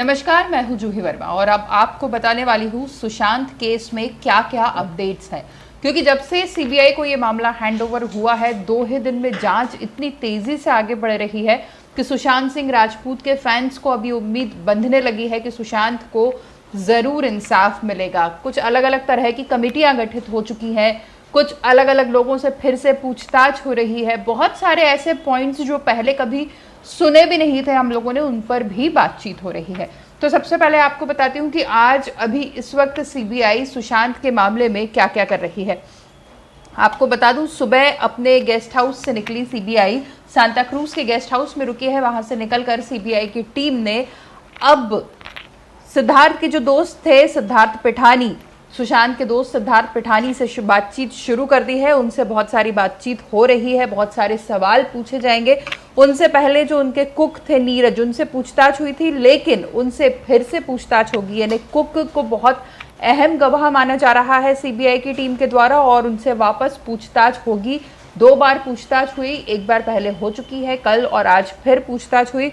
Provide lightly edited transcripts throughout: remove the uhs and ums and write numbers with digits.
नमस्कार, मैं हूं जूही वर्मा और अब आपको बताने वाली हूं सुशांत केस में क्या क्या अपडेट्स हैं। क्योंकि जब से सीबीआई को ये मामला हैंडओवर हुआ है, 2 ही दिन में जांच इतनी तेजी से आगे बढ़ रही है कि सुशांत सिंह राजपूत के फैंस को अभी उम्मीद बंधने लगी है कि सुशांत को जरूर इंसाफ मिलेगा। कुछ अलग अलग तरह की कमेटियां गठित हो चुकी हैं, कुछ अलग अलग लोगों से फिर से पूछताछ हो रही है। बहुत सारे ऐसे पॉइंट्स जो पहले कभी सुने भी नहीं थे हम लोगों ने, उन पर भी बातचीत हो रही है। तो सबसे पहले आपको बताती हूँ कि आज अभी इस वक्त सीबीआई सुशांत के मामले में क्या क्या कर रही है। आपको बता दूं, सुबह अपने गेस्ट हाउस से निकली सीबीआई, सांता क्रूज के गेस्ट हाउस में रुकी है। वहां से निकलकर सीबीआई की टीम ने अब सिद्धार्थ के जो दोस्त थे, सिद्धार्थ पिठानी, सुशांत के दोस्त सिद्धार्थ पिठानी से बातचीत शुरू कर दी है। उनसे बहुत सारी बातचीत हो रही है, बहुत सारे सवाल पूछे जाएंगे। उनसे पहले जो उनके कुक थे नीरज, उनसे पूछताछ हुई थी, लेकिन उनसे फिर से पूछताछ होगी। यानी कुक को बहुत अहम गवाह माना जा रहा है सीबीआई की टीम के द्वारा और उनसे वापस पूछताछ होगी। 2 बार पूछताछ हुई, एक बार पहले हो चुकी है कल और आज फिर पूछताछ हुई।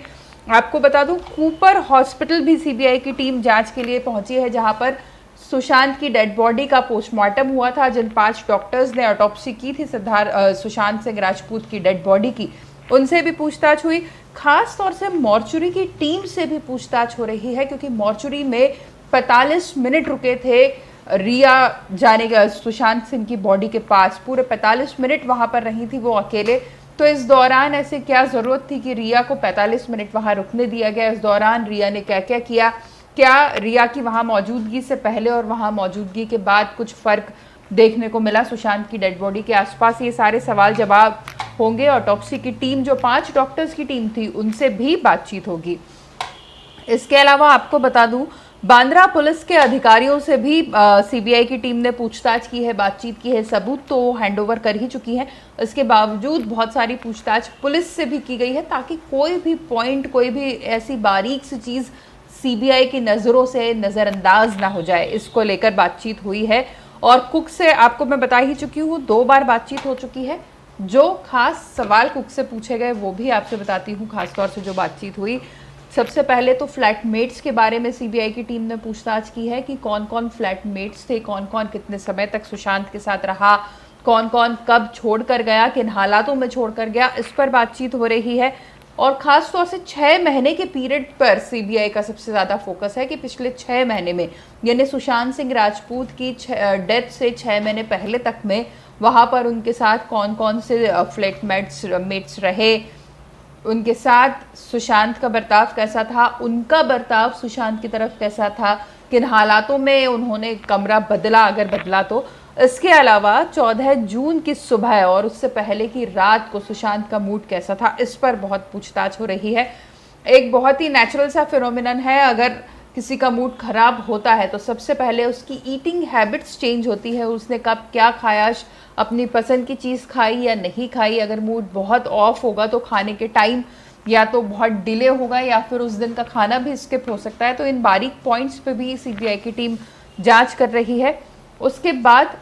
आपको बता दूं, कूपर हॉस्पिटल भी सीबीआई की टीम जांच के लिए पहुंची है, जहां पर सुशांत की डेड बॉडी का पोस्टमार्टम हुआ था। जिन 5 डॉक्टर्स ने ऑटोप्सी की थी सुशांत सिंह राजपूत की डेड बॉडी की, उनसे भी पूछताछ हुई। खास तौर से मॉर्चुरी की टीम से भी पूछताछ हो रही है, क्योंकि मॉर्चुरी में 45 मिनट रुके थे रिया जाने का सुशांत सिंह की बॉडी के पास। पूरे 45 मिनट वहां पर रही थी वो अकेले। तो इस दौरान ऐसे क्या जरूरत थी कि रिया को 45 मिनट वहां रुकने दिया गया? इस दौरान रिया ने क्या क्या किया? क्या रिया की वहां मौजूदगी से पहले और वहां मौजूदगी के बाद कुछ फर्क देखने को मिला सुशांत की डेड बॉडी के आसपास? ये सारे सवाल जवाब होंगे। ऑटोप्सी की टीम, जो 5 डॉक्टर्स की टीम थी, उनसे भी बातचीत होगी। इसके अलावा आपको बता दूं, बांद्रा पुलिस के अधिकारियों से भी सीबीआई की टीम ने पूछताछ की है, बातचीत की है। सबूत तो हैंडओवर कर ही चुकी है, इसके बावजूद बहुत सारी पूछताछ पुलिस से भी की गई है, ताकि कोई भी पॉइंट, कोई भी ऐसी बारीक सी चीज़ सीबीआई की नज़रों से नज़रअंदाज ना हो जाए। इसको लेकर बातचीत हुई है। और कुक से आपको मैं बता ही चुकी हूँ, 2 बार बातचीत हो चुकी है। जो खास सवाल कुक से पूछे गए वो भी आपसे बताती हूँ। खासतौर से जो बातचीत हुई, सबसे पहले तो फ्लैटमेट्स के बारे में सीबीआई की टीम ने पूछताछ की है कि कौन कौन फ्लैटमेट्स थे, कौन कौन कितने समय तक सुशांत के साथ रहा, कौन कौन कब छोड़ कर गया, किन हालातों में छोड़ कर गया, इस पर बातचीत हो रही है। और ख़ास तौर से 6 महीने के पीरियड पर सीबीआई का सबसे ज़्यादा फोकस है कि पिछले 6 महीने में, यानी सुशांत सिंह राजपूत की डेथ से 6 महीने पहले तक में वहाँ पर उनके साथ कौन कौन से फ्लैटमेट्स रहे, उनके साथ सुशांत का बर्ताव कैसा था, उनका बर्ताव सुशांत की तरफ कैसा था, किन हालातों में उन्होंने कमरा बदला, अगर बदला तो। इसके अलावा 14 जून की सुबह और उससे पहले की रात को सुशांत का मूड कैसा था, इस पर बहुत पूछताछ हो रही है। एक बहुत ही नेचुरल सा फिनोमिनन है, अगर किसी का मूड खराब होता है तो सबसे पहले उसकी ईटिंग हैबिट्स चेंज होती है। उसने कब क्या खाया, अपनी पसंद की चीज़ खाई या नहीं खाई। अगर मूड बहुत ऑफ होगा तो खाने के टाइम या तो बहुत डिले होगा या फिर उस दिन का खाना भी स्किप हो सकता है। तो इन बारीक पॉइंट्स पे भी सीबीआई की टीम जांच कर रही है। उसके बाद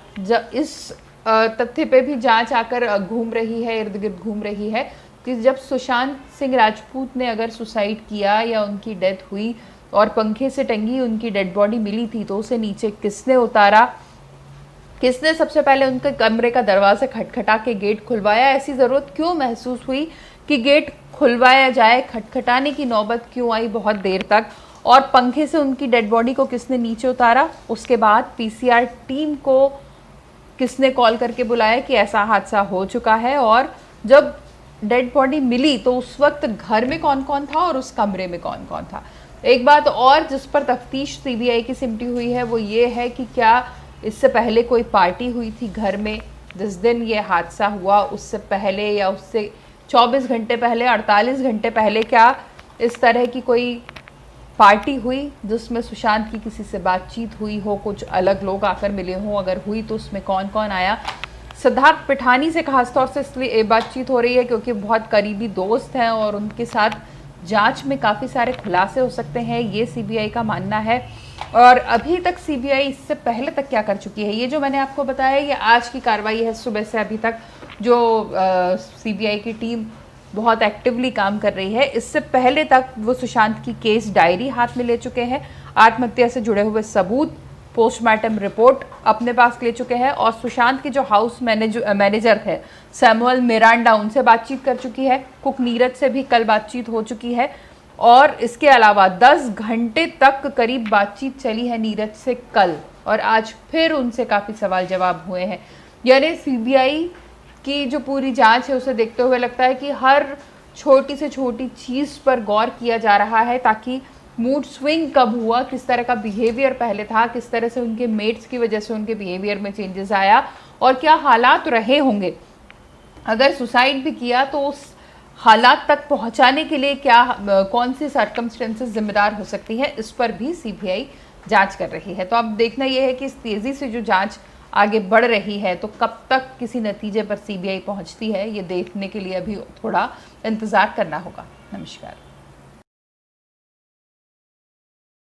इस तथ्य पे भी जांच आकर घूम रही है, इर्द गिर्द घूम रही है कि जब सुशांत सिंह राजपूत ने अगर सुसाइड किया या उनकी डेथ हुई और पंखे से टंगी उनकी डेड बॉडी मिली थी, तो उसे नीचे किसने उतारा, किसने सबसे पहले उनके कमरे का दरवाज़ा खटखटा के गेट खुलवाया, ऐसी ज़रूरत क्यों महसूस हुई कि गेट खुलवाया जाए, खटखटाने की नौबत क्यों आई बहुत देर तक, और पंखे से उनकी डेड बॉडी को किसने नीचे उतारा। उसके बाद पीसीआर टीम को किसने कॉल करके बुलाया कि ऐसा हादसा हो चुका है, और जब डेड बॉडी मिली तो उस वक्त घर में कौन कौन था और उस कमरे में कौन कौन था। एक बात और जिस पर तफ्तीश सीबीआई की सिमटी हुई है वो ये है कि क्या इससे पहले कोई पार्टी हुई थी घर में जिस दिन ये हादसा हुआ, उससे पहले या उससे 24 घंटे पहले, 48 घंटे पहले, क्या इस तरह की कोई पार्टी हुई जिसमें सुशांत की किसी से बातचीत हुई हो, कुछ अलग लोग आकर मिले हों, अगर हुई तो उसमें कौन कौन आया। सिद्धार्थ पिठानी से खासतौर से इसलिए बातचीत हो रही है क्योंकि बहुत करीबी दोस्त हैं और उनके साथ जांच में काफ़ी सारे खुलासे हो सकते हैं, ये सीबीआई का मानना है। और अभी तक सीबीआई इससे पहले तक क्या कर चुकी है, ये जो मैंने आपको बताया, ये आज की कार्रवाई है। सुबह से अभी तक जो सीबीआई की टीम बहुत एक्टिवली काम कर रही है। इससे पहले तक वो सुशांत की केस डायरी हाथ में ले चुके हैं, आत्महत्या से जुड़े हुए सबूत, पोस्टमार्टम रिपोर्ट अपने पास ले चुके हैं और सुशांत के जो हाउस मैनेजर है सैमुअल मिरांडा, उनसे बातचीत कर चुकी है। कुक नीरज से भी कल बातचीत हो चुकी है और इसके अलावा 10 घंटे तक करीब बातचीत चली है नीरज से कल, और आज फिर उनसे काफ़ी सवाल जवाब हुए हैं। यानी सीबीआई की जो पूरी जांच है उसे देखते हुए लगता है कि हर छोटी से छोटी चीज़ पर गौर किया जा रहा है, ताकि मूड स्विंग कब हुआ, किस तरह का बिहेवियर पहले था, किस तरह से उनके मेट्स की वजह से उनके बिहेवियर में चेंजेस आया और क्या हालात रहे होंगे। अगर सुसाइड भी किया तो उस हालात तक पहुंचाने के लिए क्या कौन सी सर्कमस्टेंसेस जिम्मेदार हो सकती है, इस पर भी सीबीआई जांच कर रही है। तो अब देखना यह है कि इस तेज़ी से जो जांच आगे बढ़ रही है तो कब तक किसी नतीजे पर सीबीआई पहुंचती है, ये देखने के लिए अभी थोड़ा इंतज़ार करना होगा। नमस्कार।